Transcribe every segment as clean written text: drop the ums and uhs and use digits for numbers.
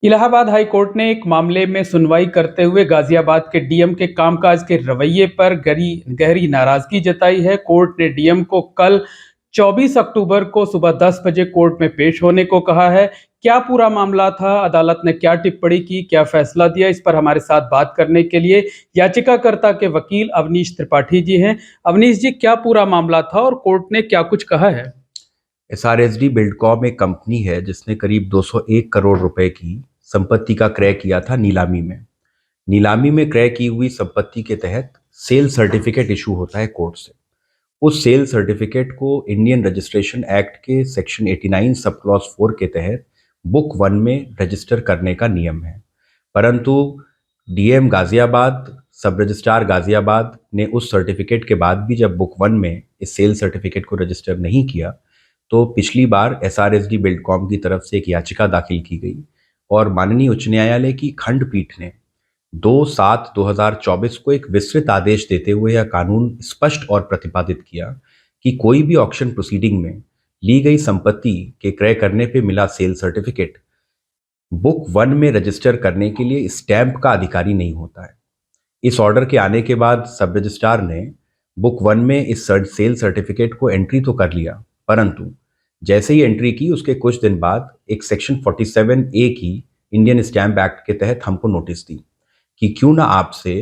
Allahabad high court ने एक मामले में सुनवाई करते हुए गाजियाबाद के डीएम के कामकाज के रवैये पर गहरी नाराजगी जताई है। कोर्ट ने डीएम को कल 24 अक्टूबर को सुबह 10 बजे कोर्ट में पेश होने को कहा है। क्या पूरा मामला था, अदालत ने क्या टिप्पणी की, क्या फैसला दिया, इस पर हमारे साथ बात करने के लिए याचिकाकर्ता के वकील अवनीश त्रिपाठी जी हैं। अवनीश जी, क्या पूरा मामला था और कोर्ट ने क्या कुछ कहा है? एसआरएसडी बिल्डकॉम एक कंपनी है जिसने करीब 201 करोड़ रुपए की संपत्ति का क्रय किया था नीलामी में। नीलामी में क्रय की हुई संपत्ति के तहत सेल सर्टिफिकेट इशू होता है कोर्ट से। उस सेल सर्टिफिकेट को इंडियन रजिस्ट्रेशन एक्ट के सेक्शन 89 सब क्लॉज 4 के तहत बुक 1 में रजिस्टर करने का नियम है। परंतु डीएम गाजियाबाद, सब रजिस्ट्रार गाजियाबाद ने उस सर्टिफिकेट के बाद भी जब बुक 1 में इस सेल सर्टिफिकेट को रजिस्टर नहीं किया, तो पिछली बार एसआरएसडी बिल्डकॉम की तरफ से एक याचिका दाखिल की गई और माननीय उच्च न्यायालय की खंडपीठ ने 2/7/2024 को एक विस्तृत आदेश देते हुए यह कानून स्पष्ट और प्रतिपादित किया कि कोई भी ऑक्शन प्रोसीडिंग में ली गई संपत्ति के क्रय करने पे मिला सेल सर्टिफिकेट बुक 1 में रजिस्टर करने के लिए स्टैंप का अधिकारी नहीं होता है। इस ऑर्डर के आने के बाद सब रजिस्ट्रार ने बुक 1 में इस सेल सर्टिफिकेट को एंट्री तो कर लिया, परंतु जैसे ही एंट्री की उसके कुछ दिन बाद एक सेक्शन 47A की इंडियन स्टैंप एक्ट के तहत हमको नोटिस दी कि क्यों ना आपसे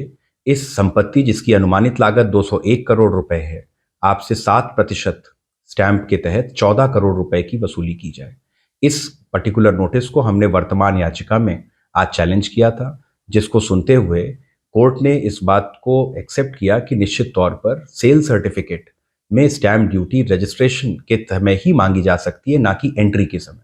इस संपत्ति जिसकी अनुमानित लागत 201 करोड़ रुपए है, आपसे 7% स्टैंप के तहत 14 करोड़ रुपए की वसूली की जाए। इस पर्टिकुलर नोटिस को हमने वर्तमान याचिका में आज चैलेंज किया था, जिसको सुनते हुए कोर्ट ने इस बात को एक्सेप्ट किया कि निश्चित तौर पर सेल सर्टिफिकेट में स्टैंप ड्यूटी रजिस्ट्रेशन के समय ही मांगी जा सकती है, ना कि एंट्री के समय।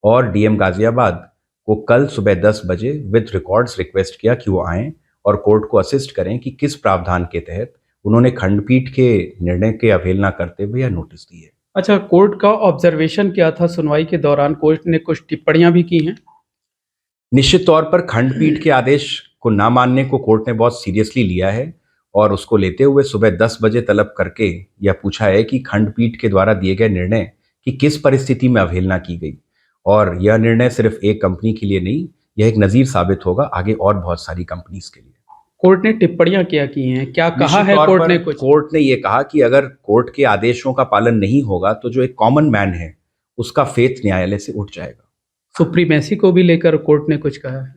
और डीएम गाजियाबाद को कल सुबह 10 बजे विद रिकॉर्ड्स रिक्वेस्ट किया कि वो आएं और कोर्ट को असिस्ट करें कि किस प्रावधान के तहत उन्होंने खंडपीठ के निर्णय के अवहेलना करते हुए यह नोटिस दी है। अच्छा, कोर्ट का ऑब्जर्वेशन क्या था? सुनवाई के दौरान कोर्ट ने कुछ टिप्पणियां भी की हैं। निश्चित तौर पर खंडपीठ के आदेश को ना मानने को कोर्ट ने बहुत सीरियसली लिया है और उसको लेते हुए सुबह 10 बजे तलब करके यह पूछा है कि खंडपीठ के द्वारा दिए गए निर्णय की किस परिस्थिति में अवहेलना की गई। और यह निर्णय सिर्फ एक कंपनी के लिए नहीं, यह एक नजीर साबित होगा आगे और बहुत सारी कंपनीज के लिए। कोर्ट ने टिप्पणियां क्या की हैं? क्या कहा निश्चित है तौर कोर्ट पर ने कुछ? कोर्ट ने यह कहा कि अगर कोर्ट के आदेशों का पालन नहीं होगा तो जो एक कॉमन मैन है उसका फेथ न्यायालय से उठ जाएगा। सुप्रीमेसी को भी लेकर कोर्ट ने कुछ कहा है?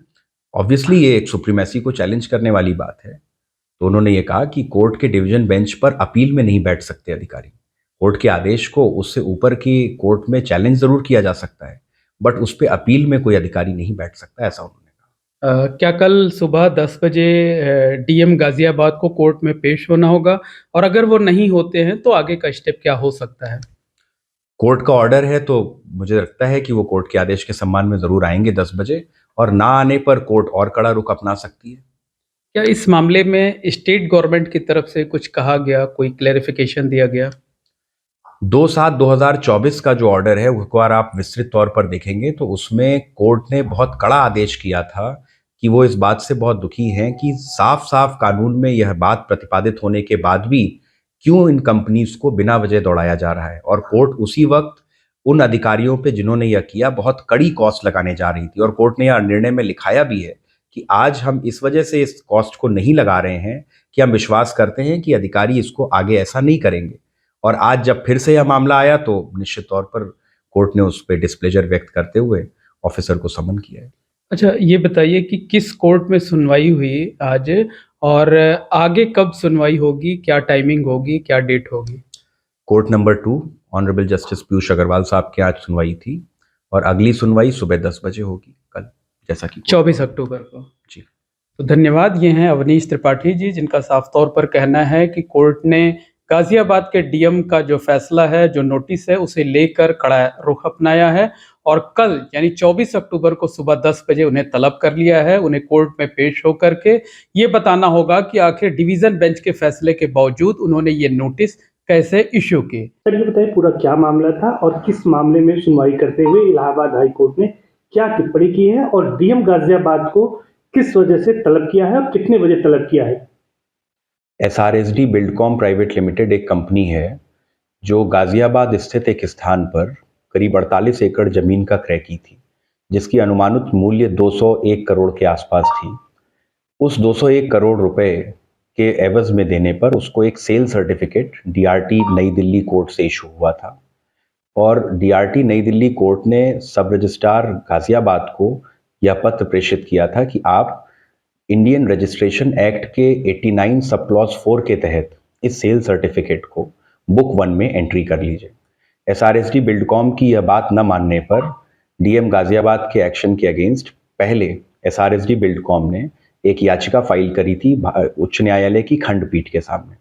ऑब्वियसली ये एक सुप्रीमेसी को चैलेंज करने वाली बात है। तो उन्होंने ये कहा कि कोर्ट के डिवीजन बेंच पर अपील में नहीं बैठ सकते अधिकारी। कोर्ट के आदेश को उससे ऊपर की कोर्ट में चैलेंज जरूर किया जा सकता है, बट उस पर अपील में कोई अधिकारी नहीं बैठ सकता, ऐसा उन्होंने कहा। क्या कल सुबह 10 बजे डीएम गाजियाबाद को कोर्ट में पेश होना होगा? और अगर वो नहीं होते हैं तो आगे का स्टेप क्या हो सकता है? कोर्ट का ऑर्डर है तो मुझे लगता है कि वो कोर्ट के आदेश के सम्मान में जरूर आएंगे 10 बजे, और ना आने पर कोर्ट और कड़ा रुख अपना सकती है। क्या इस मामले में स्टेट गवर्नमेंट की तरफ से कुछ कहा गया, कोई क्लेरिफिकेशन दिया गया? 2/7/2024 का जो ऑर्डर है उसको अगर आप विस्तृत तौर पर देखेंगे तो उसमें कोर्ट ने बहुत कड़ा आदेश किया था कि वो इस बात से बहुत दुखी हैं कि साफ साफ कानून में यह बात प्रतिपादित होने के बाद भी क्यों इन कंपनीज को बिना वजह दौड़ाया जा रहा है। और कोर्ट उसी वक्त उन अधिकारियों पे जिन्होंने यह किया बहुत कड़ी कॉस्ट लगाने जा रही थी, और कोर्ट ने यह निर्णय में लिखाया भी है कि आज हम इस वजह से इस कॉस्ट को नहीं लगा रहे हैं कि हम विश्वास करते हैं कि अधिकारी इसको आगे ऐसा नहीं करेंगे। और आज जब फिर से यह मामला आया तो निश्चित तौर पर कोर्ट ने उस पर डिस्प्लेजर व्यक्त करते हुए ऑफिसर को समन किया है। अच्छा, ये बताइए कि किस कोर्ट में सुनवाई हुई आज, और आगे कब सुनवाई होगी, क्या टाइमिंग होगी, क्या डेट होगी? Court number 2 honourable justice Piyush Agarwal साहब की आज सुनवाई थी और अगली सुनवाई सुबह 10 बजे होगी कल, जैसा कि 24 अक्टूबर को। जी। तो धन्यवाद। ये हैं अवनीश त्रिपाठी जी, जिनका साफ तौर पर कहना है कि कोर्ट ने गाजियाबाद के डीएम का जो फैसला है, जो नोटिस है, उसे लेकर कड़ा रुख अपनाया है और कल यानी 24 अक्टूबर को सुबह 10 बजे उन्हें तलब कर लिया है। उन्हें कोर्ट में पेश होकर के ये बताना होगा कि आखिर डिवीजन बेंच के फैसले के बावजूद उन्होंने ये नोटिस कैसे इश्यू किए। सर, ये बताइए पूरा क्या मामला था और किस मामले में सुनवाई करते हुए इलाहाबाद हाई कोर्ट ने क्या टिप्पणी की है और डीएम गाजियाबाद को किस वजह से तलब किया है और कितने बजे तलब किया है? एसआरएसडी बिल्डकॉम प्राइवेट लिमिटेड एक कंपनी है जो गाजियाबाद स्थित एक स्थान पर करीब 48 एकड़ जमीन का क्रय की थी, जिसकी अनुमानित मूल्य 201 करोड़ के आसपास थी। उस 201 करोड़ रुपए के एवज में देने पर उसको एक सेल सर्टिफिकेट डीआरटी नई दिल्ली कोर्ट से इशू हुआ था और डीआरटी नई दिल्ली कोर्ट ने सब रजिस्ट्रार गाजियाबाद को यह पत्र प्रेषित किया था कि आप इंडियन रजिस्ट्रेशन एक्ट के 89 सब क्लॉज 4 के तहत इस सेल सर्टिफिकेट को बुक 1 में एंट्री कर लीजिए। एसआरएसडी बिल्डकॉम की यह बात न मानने पर डीएम गाजियाबाद के एक्शन के अगेंस्ट पहले एसआरएसडी बिल्डकॉम ने एक याचिका फाइल करी थी उच्च न्यायालय की खंडपीठ के सामने,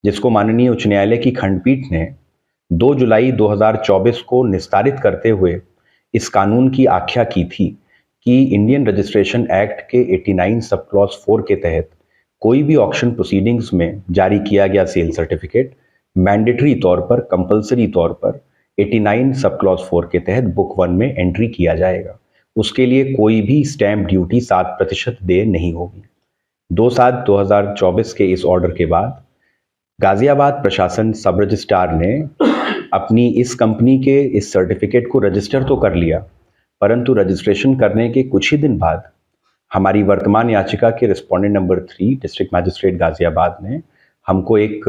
जिसको माननीय उच्च न्यायालय की खंडपीठ ने 2 जुलाई 2024 को निस्तारित करते हुए इस कानून की आख्या की थी कि इंडियन रजिस्ट्रेशन एक्ट के 89 सब क्लॉज 4 के तहत कोई भी ऑक्शन प्रोसीडिंग्स में जारी किया गया सेल सर्टिफिकेट मैंडेटरी तौर पर, कंपलसरी तौर पर 89 सब क्लॉज 4 के तहत बुक 1 में एंट्री किया जाएगा। उसके लिए कोई भी स्टैंप ड्यूटी 7% देय नहीं होगी। 2/7/2024 के इस ऑर्डर के बाद गाजियाबाद प्रशासन सब रजिस्ट्रार ने अपनी इस कंपनी के इस सर्टिफिकेट को रजिस्टर तो कर लिया, परंतु रजिस्ट्रेशन करने के कुछ ही दिन बाद हमारी वर्तमान याचिका के respondent number 3 district magistrate Ghaziabad ने हमको एक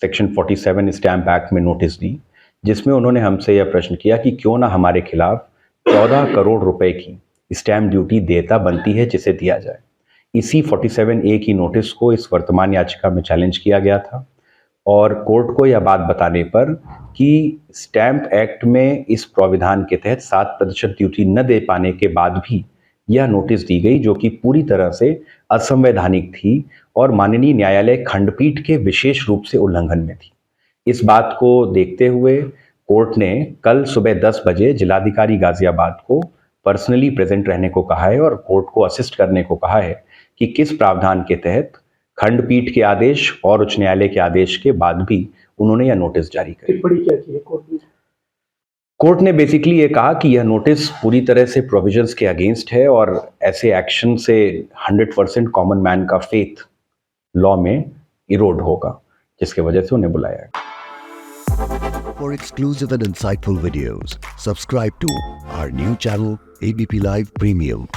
सेक्शन 47 स्टैंप एक्ट में नोटिस दी, जिसमें उन्होंने हमसे यह प्रश्न किया कि क्यों ना हमारे खिलाफ 14 करोड़ रुपए की स्टैंप ड्यूटी देयता बनती है जिसे दिया जाए। इसी 47A की नोटिस को इस वर्तमान याचिका में चैलेंज किया गया था और कोर्ट को यह बात बताने पर कि स्टैंप एक्ट में इस प्राविधान के तहत 7% ड्यूटी न दे पाने के बाद भी यह नोटिस दी गई, जो कि पूरी तरह से असंवैधानिक थी और माननीय न्यायालय खंडपीठ के विशेष रूप से उल्लंघन में थी। इस बात को देखते हुए कोर्ट ने कल सुबह 10 बजे जिलाधिकारी गाजियाबाद को पर्सनली प्रेजेंट रहने को कहा है और कोर्ट को असिस्ट करने को कहा है कि किस प्रावधान के तहत खंडपीठ के आदेश और उच्च न्यायालय के आदेश के बाद भी उन्होंने यह नोटिस जारी करी। टिप्पणी क्या की है कोर्ट ने? कोर्ट ने बेसिकली ये कहा कि यह नोटिस पूरी तरह से प्रोविजंस के अगेंस्ट है और ऐसे एक्शन से 100% कॉमन मैन का फेथ लॉ में इरोड होगा, जिसके वजह से उन्हें बुलाया है। For exclusive and insightful videos, subscribe to our new channel ABP Live Premium.